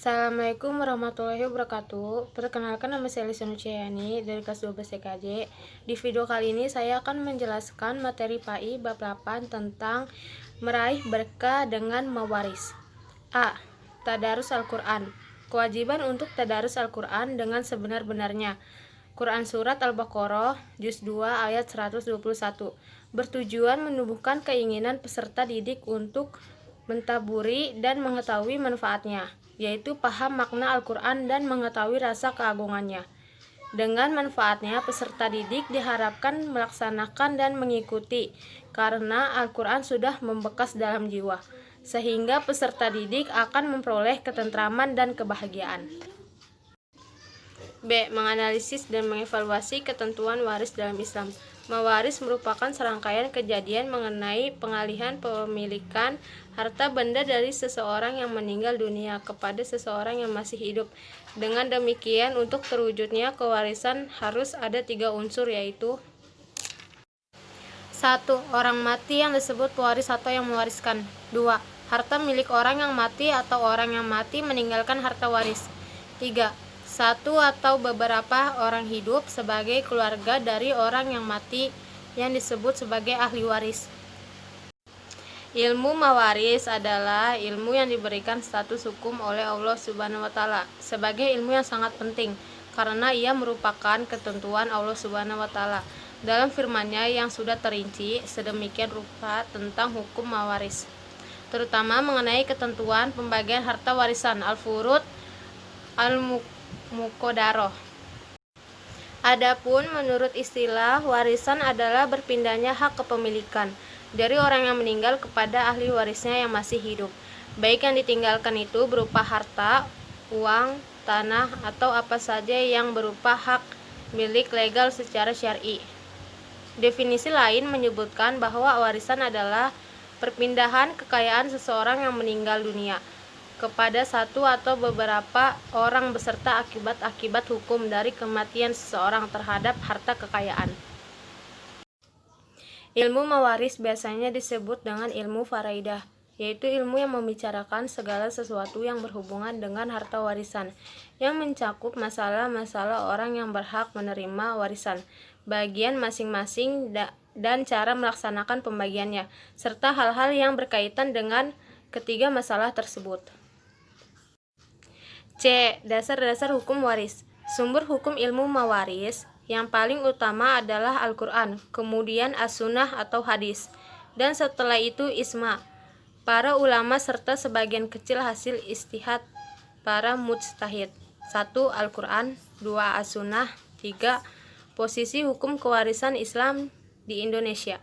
Assalamualaikum warahmatullahi wabarakatuh. Perkenalkan, nama saya Lisa Nuciani dari kelas 12 TKJ. Di video kali ini saya akan menjelaskan materi PAI bab 8 tentang meraih berkah dengan mewaris. A. Tadarus Al-Quran. Kewajiban untuk tadarus Al-Quran dengan sebenar-benarnya. Quran Surat Al-Baqarah, Juz 2 ayat 121. Bertujuan menumbuhkan keinginan peserta didik untuk mentaburi dan mengetahui manfaatnya, yaitu paham makna Al-Quran dan mengetahui rasa keagungannya. Dengan manfaatnya, peserta didik diharapkan melaksanakan dan mengikuti, karena Al-Quran sudah membekas dalam jiwa, sehingga peserta didik akan memperoleh ketentraman dan kebahagiaan. B. Menganalisis dan mengevaluasi ketentuan waris dalam Islam. Mewaris merupakan serangkaian kejadian mengenai pengalihan pemilikan harta benda dari seseorang yang meninggal dunia kepada seseorang yang masih hidup. Dengan demikian, untuk terwujudnya kewarisan harus ada 3 unsur, yaitu 1. Orang mati yang disebut pewaris atau yang mewariskan. 2. Harta milik orang yang mati atau orang yang mati meninggalkan harta waris. 3. Satu atau beberapa orang hidup sebagai keluarga dari orang yang mati yang disebut sebagai ahli waris. Ilmu mawaris adalah ilmu yang diberikan status hukum oleh Allah Subhanahu wa Ta'ala sebagai ilmu yang sangat penting karena ia merupakan ketentuan Allah Subhanahu wa Ta'ala dalam firman-Nya yang sudah terinci sedemikian rupa tentang hukum mawaris, terutama mengenai ketentuan pembagian harta warisan al-furud al-muqaddarah. Adapun menurut istilah, warisan adalah berpindahnya hak kepemilikan dari orang yang meninggal kepada ahli warisnya yang masih hidup, baik yang ditinggalkan itu berupa harta, uang, tanah, atau apa saja yang berupa hak milik legal secara syar'i. Definisi lain menyebutkan bahwa warisan adalah perpindahan kekayaan seseorang yang meninggal dunia kepada satu atau beberapa orang beserta akibat-akibat hukum dari kematian seseorang terhadap harta kekayaan. Ilmu mewaris biasanya disebut dengan ilmu faraidah, yaitu ilmu yang membicarakan segala sesuatu yang berhubungan dengan harta warisan, yang mencakup masalah-masalah orang yang berhak menerima warisan, bagian masing-masing dan cara melaksanakan pembagiannya, serta hal-hal yang berkaitan dengan ketiga masalah tersebut. C. Dasar-dasar hukum waris. Sumber hukum ilmu mawaris yang paling utama adalah Al-Quran, kemudian As-Sunnah atau hadis, dan setelah itu Ijma' para ulama serta sebagian kecil hasil ijtihad para mujtahid. 1. Al-Quran, 2. As-Sunnah, 3. Posisi hukum kewarisan Islam di Indonesia.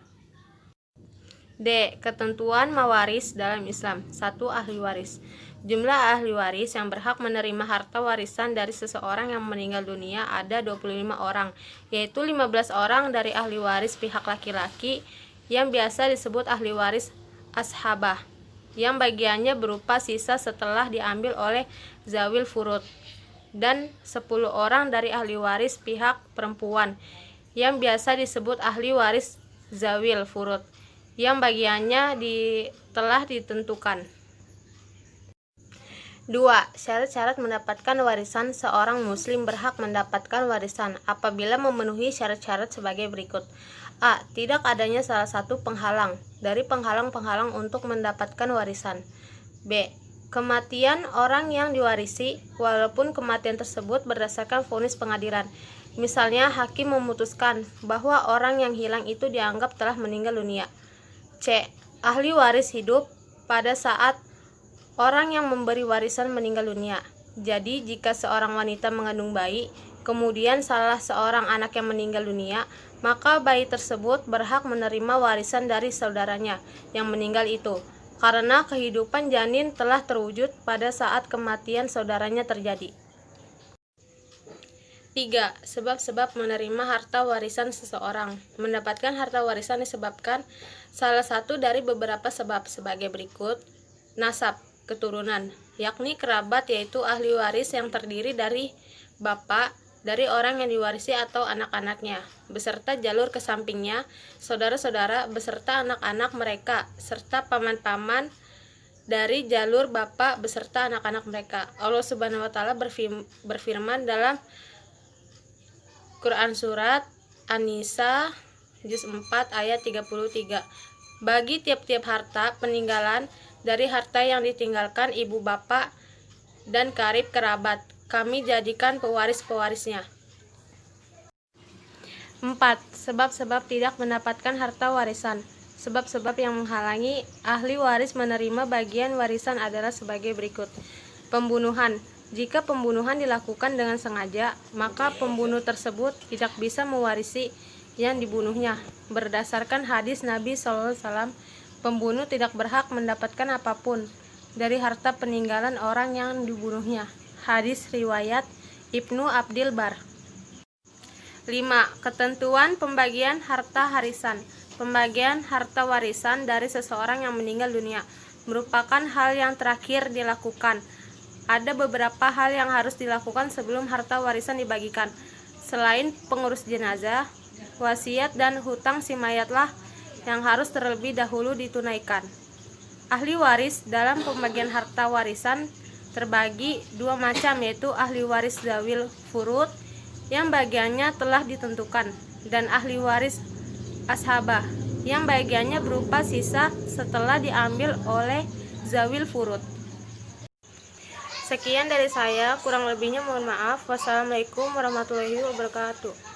D. Ketentuan mawaris dalam Islam. 1. Ahli waris. Jumlah ahli waris yang berhak menerima harta warisan dari seseorang yang meninggal dunia ada 25 orang, yaitu 15 orang dari ahli waris pihak laki-laki yang biasa disebut ahli waris ashabah, yang bagiannya berupa sisa setelah diambil oleh zawil furud, dan 10 orang dari ahli waris pihak perempuan yang biasa disebut ahli waris zawil furud, yang bagiannya telah ditentukan. 2. Syarat-syarat mendapatkan warisan. Seorang muslim berhak mendapatkan warisan apabila memenuhi syarat-syarat sebagai berikut. A. Tidak adanya salah satu penghalang dari penghalang-penghalang untuk mendapatkan warisan. B. Kematian orang yang diwarisi walaupun kematian tersebut berdasarkan vonis pengadilan. Misalnya hakim memutuskan bahwa orang yang hilang itu dianggap telah meninggal dunia. C. Ahli waris hidup pada saat orang yang memberi warisan meninggal dunia. Jadi, jika seorang wanita mengandung bayi, kemudian salah seorang anak yang meninggal dunia, maka bayi tersebut berhak menerima warisan dari saudaranya yang meninggal itu, karena kehidupan janin telah terwujud pada saat kematian saudaranya terjadi. 3. Sebab-sebab menerima harta warisan seseorang. Mendapatkan harta warisan disebabkan salah satu dari beberapa sebab sebagai berikut. Nasab, keturunan, yakni kerabat, yaitu ahli waris yang terdiri dari bapak dari orang yang diwarisi atau anak-anaknya, beserta jalur ke sampingnya, saudara-saudara beserta anak-anak mereka, serta paman-paman dari jalur bapak beserta anak-anak mereka. Allah Subhanahu wa taala berfirman dalam Quran surat An-Nisa juz 4 ayat 33. Bagi tiap-tiap harta peninggalan dari harta yang ditinggalkan ibu bapak dan karib kerabat, kami jadikan pewaris-pewarisnya. 4. Sebab-sebab tidak mendapatkan harta warisan. Sebab-sebab yang menghalangi ahli waris menerima bagian warisan adalah sebagai berikut. Pembunuhan. Jika pembunuhan dilakukan dengan sengaja, maka pembunuh tersebut tidak bisa mewarisi yang dibunuhnya. Berdasarkan hadis Nabi SAW, pembunuh tidak berhak mendapatkan apapun dari harta peninggalan orang yang dibunuhnya. Hadis riwayat Ibnu Abdil Bar. 5. Ketentuan pembagian harta harisan. Pembagian harta warisan dari seseorang yang meninggal dunia merupakan hal yang terakhir dilakukan. Ada beberapa hal yang harus dilakukan sebelum harta warisan dibagikan. Selain pengurus jenazah, wasiat dan hutang si mayatlah yang harus terlebih dahulu ditunaikan. Ahli waris dalam pembagian harta warisan terbagi dua macam, yaitu ahli waris zawil furud yang bagiannya telah ditentukan, dan ahli waris ashabah yang bagiannya berupa sisa setelah diambil oleh zawil furud. Sekian dari saya, kurang lebihnya mohon maaf. Wassalamualaikum warahmatullahi wabarakatuh.